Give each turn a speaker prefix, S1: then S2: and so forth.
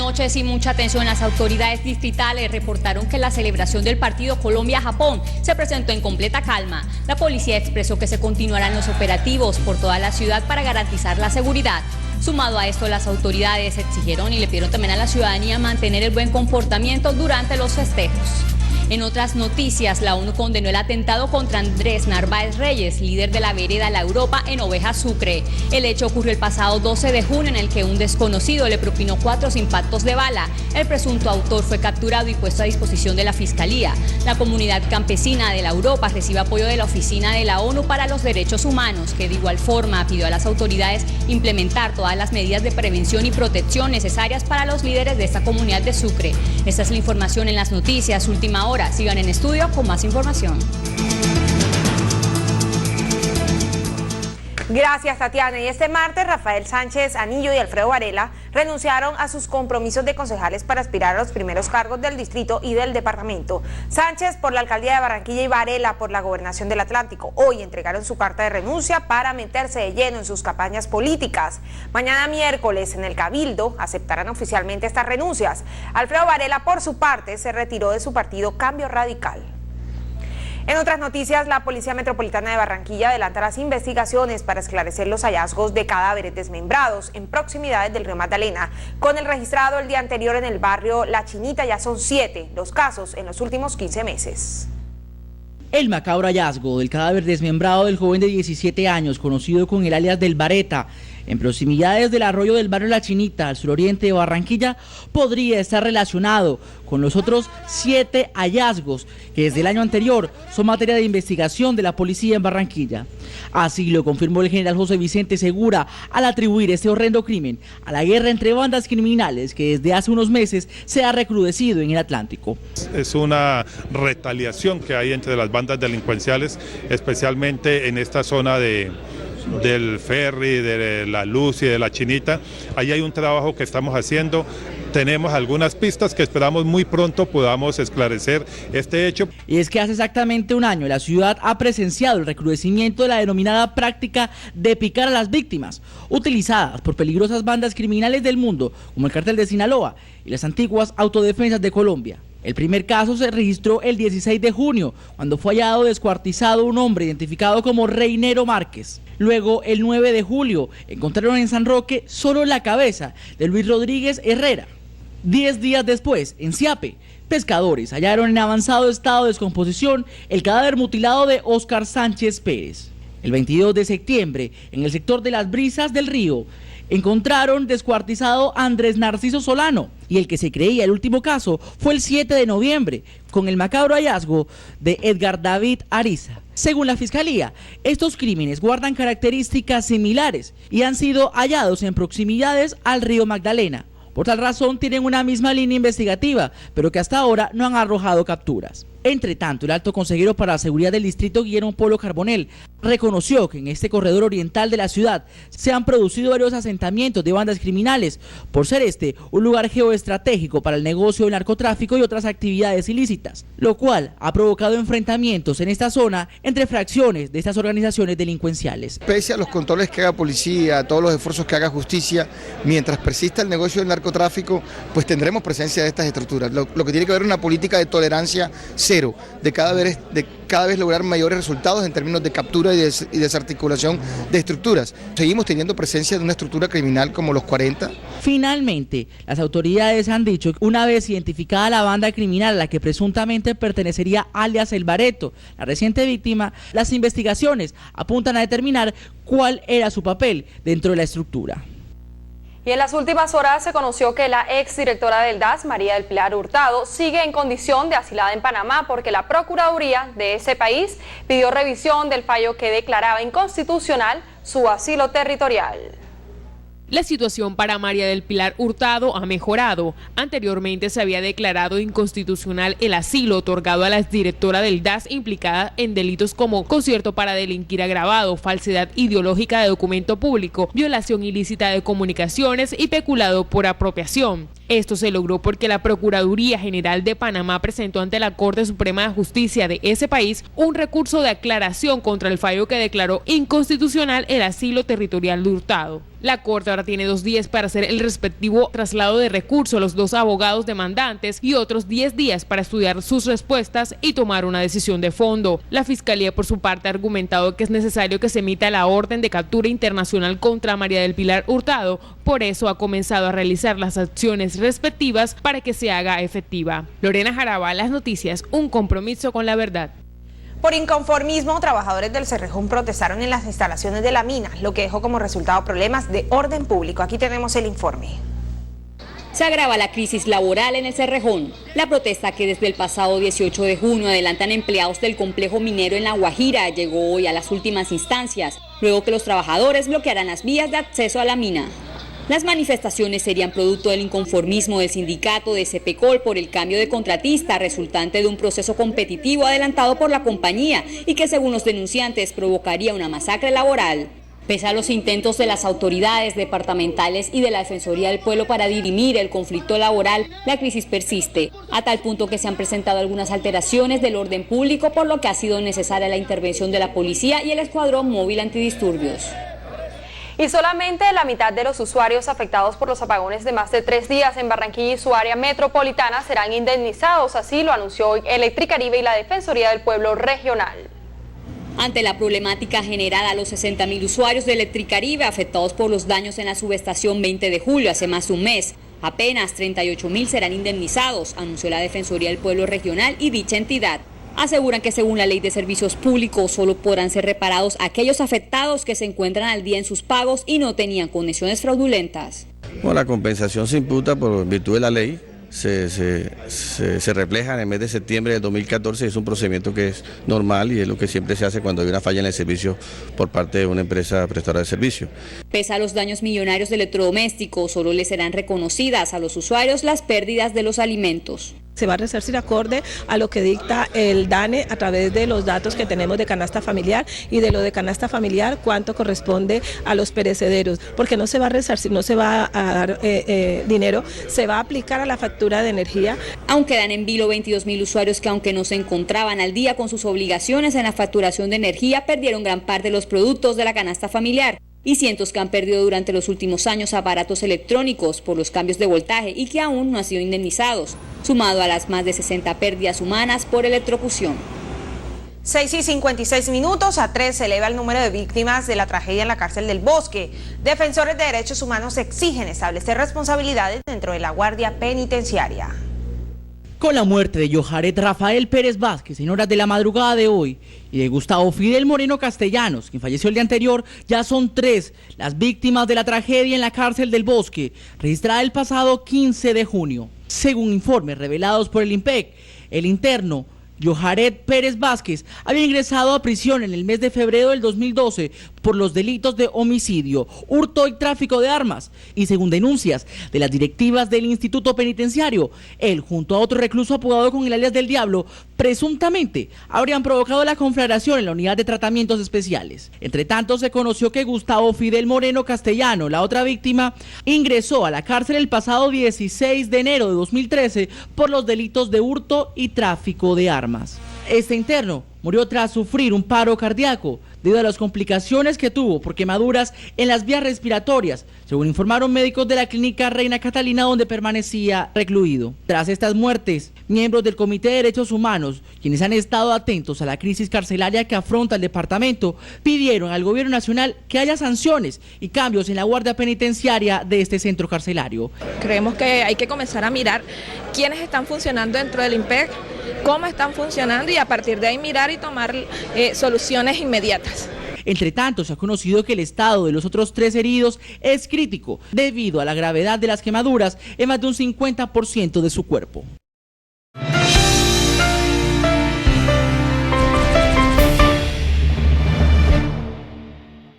S1: noches y mucha atención. Las autoridades distritales reportaron que la celebración del partido Colombia-Japón se presentó en completa calma. La policía expresó que se continuarán los operativos por toda la ciudad para garantizar la seguridad. Sumado a esto, las autoridades exigieron y le pidieron también a la ciudadanía mantener el buen comportamiento durante los festejos. En otras noticias, la ONU condenó el atentado contra Andrés Narváez Reyes, líder de la vereda La Europa en Oveja, Sucre. El hecho ocurrió el pasado 12 de junio en el que un desconocido le propinó 4 impactos de bala. El presunto autor fue capturado y puesto a disposición de la Fiscalía. La comunidad campesina de La Europa recibe apoyo de la Oficina de la ONU para los Derechos Humanos, que de igual forma pidió a las autoridades implementar todas las medidas de prevención y protección necesarias para los líderes de esta comunidad de Sucre. Esta es la información en las noticias Última Hora. Sigan en estudio con más información.
S2: Gracias, Tatiana. Y este martes, Rafael Sánchez Anillo y Alfredo Varela renunciaron a sus compromisos de concejales para aspirar a los primeros cargos del distrito y del departamento. Sánchez por la alcaldía de Barranquilla y Varela por la gobernación del Atlántico. Hoy entregaron su carta de renuncia para meterse de lleno en sus campañas políticas. Mañana miércoles en el Cabildo aceptarán oficialmente estas renuncias. Alfredo Varela, por su parte, se retiró de su partido Cambio Radical. En otras noticias, la Policía Metropolitana de Barranquilla adelanta las investigaciones para esclarecer los hallazgos de cadáveres desmembrados en proximidades del río Magdalena. Con el registrado el día anterior en el barrio La Chinita, ya son 7 los casos en los últimos 15 meses.
S3: El macabro hallazgo del cadáver desmembrado del joven de 17 años, conocido con el alias del Vareta, en proximidades del arroyo del barrio La Chinita, al suroriente de Barranquilla, podría estar relacionado con los otros 7 hallazgos que desde el año anterior son materia de investigación de la policía en Barranquilla. Así lo confirmó el general José Vicente Segura al atribuir este horrendo crimen a la guerra entre bandas criminales que desde hace unos meses se ha recrudecido en el Atlántico.
S4: Es una retaliación que hay entre las bandas delincuenciales, especialmente en esta zona del ferry, de la Luz y de la Chinita. Ahí hay un trabajo que estamos haciendo. Tenemos algunas pistas que esperamos muy pronto podamos esclarecer este hecho.
S3: Y es que hace exactamente un año la ciudad ha presenciado el recrudecimiento de la denominada práctica de picar a las víctimas, utilizadas por peligrosas bandas criminales del mundo, como el Cártel de Sinaloa y las antiguas autodefensas de Colombia. El primer caso se registró el 16 de junio, cuando fue hallado descuartizado un hombre identificado como Reinero Márquez. Luego, el 9 de julio, encontraron en San Roque solo la cabeza de Luis Rodríguez Herrera. 10 días después, en Siape, pescadores hallaron en avanzado estado de descomposición el cadáver mutilado de Óscar Sánchez Pérez. El 22 de septiembre, en el sector de las Brisas del Río, encontraron descuartizado a Andrés Narciso Solano, y el que se creía el último caso fue el 7 de noviembre, con el macabro hallazgo de Edgar David Ariza. Según la Fiscalía, estos crímenes guardan características similares y han sido hallados en proximidades al río Magdalena. Por tal razón tienen una misma línea investigativa, pero que hasta ahora no han arrojado capturas. Entre tanto, el alto consejero para la seguridad del distrito, Guillermo Polo Carbonell, reconoció que en este corredor oriental de la ciudad se han producido varios asentamientos de bandas criminales, por ser este un lugar geoestratégico para el negocio del narcotráfico y otras actividades ilícitas, lo cual ha provocado enfrentamientos en esta zona entre fracciones de estas organizaciones delincuenciales.
S5: Pese a los controles que haga policía, a todos los esfuerzos que haga justicia, mientras persista el negocio del narcotráfico, pues tendremos presencia de estas estructuras. Lo que tiene que ver una política de tolerancia cero, de cada vez lograr mayores resultados en términos de captura y desarticulación de estructuras. Seguimos teniendo presencia de una estructura criminal como los 40.
S3: Finalmente, las autoridades han dicho que una vez identificada la banda criminal a la que presuntamente pertenecería alias El Bareto, la reciente víctima, las investigaciones apuntan a determinar cuál era su papel dentro de la estructura.
S6: Y en las últimas horas se conoció que la exdirectora del DAS, María del Pilar Hurtado, sigue en condición de asilada en Panamá porque la Procuraduría de ese país pidió revisión del fallo que declaraba inconstitucional su asilo territorial.
S7: La situación para María del Pilar Hurtado ha mejorado. Anteriormente se había declarado inconstitucional el asilo otorgado a la exdirectora del DAS implicada en delitos como concierto para delinquir agravado, falsedad ideológica de documento público, violación ilícita de comunicaciones y peculado por apropiación. Esto se logró porque la Procuraduría General de Panamá presentó ante la Corte Suprema de Justicia de ese país un recurso de aclaración contra el fallo que declaró inconstitucional el asilo territorial de Hurtado. La Corte ahora tiene 2 días para hacer el respectivo traslado de recurso a los 2 abogados demandantes y otros 10 días para estudiar sus respuestas y tomar una decisión de fondo. La Fiscalía, por su parte, ha argumentado que es necesario que se emita la orden de captura internacional contra María del Pilar Hurtado, por eso ha comenzado a realizar las acciones respectivas para que se haga efectiva. Lorena Jaraba, Las Noticias, un compromiso con la verdad.
S2: Por inconformismo, trabajadores del Cerrejón protestaron en las instalaciones de la mina, lo que dejó como resultado problemas de orden público. Aquí tenemos el informe.
S1: Se agrava la crisis laboral en el Cerrejón. La protesta que desde el pasado 18 de junio adelantan empleados del complejo minero en La Guajira llegó hoy a las últimas instancias, luego que los trabajadores bloquearan las vías de acceso a la mina. Las manifestaciones serían producto del inconformismo del sindicato de Cepecol por el cambio de contratista resultante de un proceso competitivo adelantado por la compañía y que, según los denunciantes, provocaría una masacre laboral. Pese a los intentos de las autoridades departamentales y de la Defensoría del Pueblo para dirimir el conflicto laboral, la crisis persiste, a tal punto que se han presentado algunas alteraciones del orden público, por lo que ha sido necesaria la intervención de la policía y el escuadrón móvil antidisturbios.
S6: Y solamente la mitad de los usuarios afectados por los apagones de más de 3 días en Barranquilla y su área metropolitana serán indemnizados, así lo anunció hoy Electricaribe y la Defensoría del Pueblo Regional.
S1: Ante la problemática generada a los 60.000 usuarios de Electricaribe afectados por los daños en la subestación 20 de julio hace más de un mes, apenas 38.000 serán indemnizados, anunció la Defensoría del Pueblo Regional y dicha entidad. Aseguran que según la Ley de Servicios Públicos solo podrán ser reparados aquellos afectados que se encuentran al día en sus pagos y no tenían conexiones fraudulentas.
S8: Bueno, la compensación se imputa por virtud de la ley, se refleja en el mes de septiembre del 2014, es un procedimiento que es normal y es lo que siempre se hace cuando hay una falla en el servicio por parte de una empresa prestadora de servicio.
S1: Pese a los daños millonarios de electrodomésticos, solo les serán reconocidas a los usuarios las pérdidas de los alimentos.
S9: Se va a resarcir acorde a lo que dicta el DANE a través de los datos que tenemos de canasta familiar y de lo de canasta familiar cuánto corresponde a los perecederos, porque no se va a resarcir, no se va a dar dinero, se va a aplicar a la factura de energía.
S1: Aún quedan en vilo 22.000 usuarios que, aunque no se encontraban al día con sus obligaciones en la facturación de energía, perdieron gran parte de los productos de la canasta familiar. Y cientos que han perdido durante los últimos años aparatos electrónicos por los cambios de voltaje y que aún no han sido indemnizados, sumado a las más de 60 pérdidas humanas por electrocución.
S2: 6:56, a 3 se eleva el número de víctimas de la tragedia en la cárcel del Bosque. Defensores de derechos humanos exigen establecer responsabilidades dentro de la guardia penitenciaria.
S3: Con la muerte de Yoharet Rafael Pérez Vázquez en horas de la madrugada de hoy y de Gustavo Fidel Moreno Castellanos, quien falleció el día anterior, ya son 3 las víctimas de la tragedia en la cárcel del Bosque, registrada el pasado 15 de junio. Según informes revelados por el IMPEC, el interno Yoharet Pérez Vázquez había ingresado a prisión en el mes de febrero del 2012 por los delitos de homicidio, hurto y tráfico de armas. Y según denuncias de las directivas del Instituto Penitenciario, él, junto a otro recluso apodado con el alias del Diablo, presuntamente habrían provocado la conflagración en la unidad de tratamientos especiales. Entre tanto, se conoció que Gustavo Fidel Moreno Castellano, la otra víctima, ingresó a la cárcel el pasado 16 de enero de 2013 por los delitos de hurto y tráfico de armas. Este interno murió tras sufrir un paro cardíaco debido a las complicaciones que tuvo por quemaduras en las vías respiratorias, según informaron médicos de la clínica Reina Catalina donde permanecía recluido. Tras estas muertes, miembros del Comité de Derechos Humanos, quienes han estado atentos a la crisis carcelaria que afronta el departamento, pidieron al gobierno nacional que haya sanciones y cambios en la guardia penitenciaria de este centro carcelario.
S9: Creemos que hay que comenzar a mirar quiénes están funcionando dentro del IMPEC, cómo están funcionando y a partir de ahí mirar y tomar soluciones inmediatas.
S3: Entre tanto, se ha conocido que el estado de los otros 3 heridos es crítico debido a la gravedad de las quemaduras en más de un 50% de su cuerpo.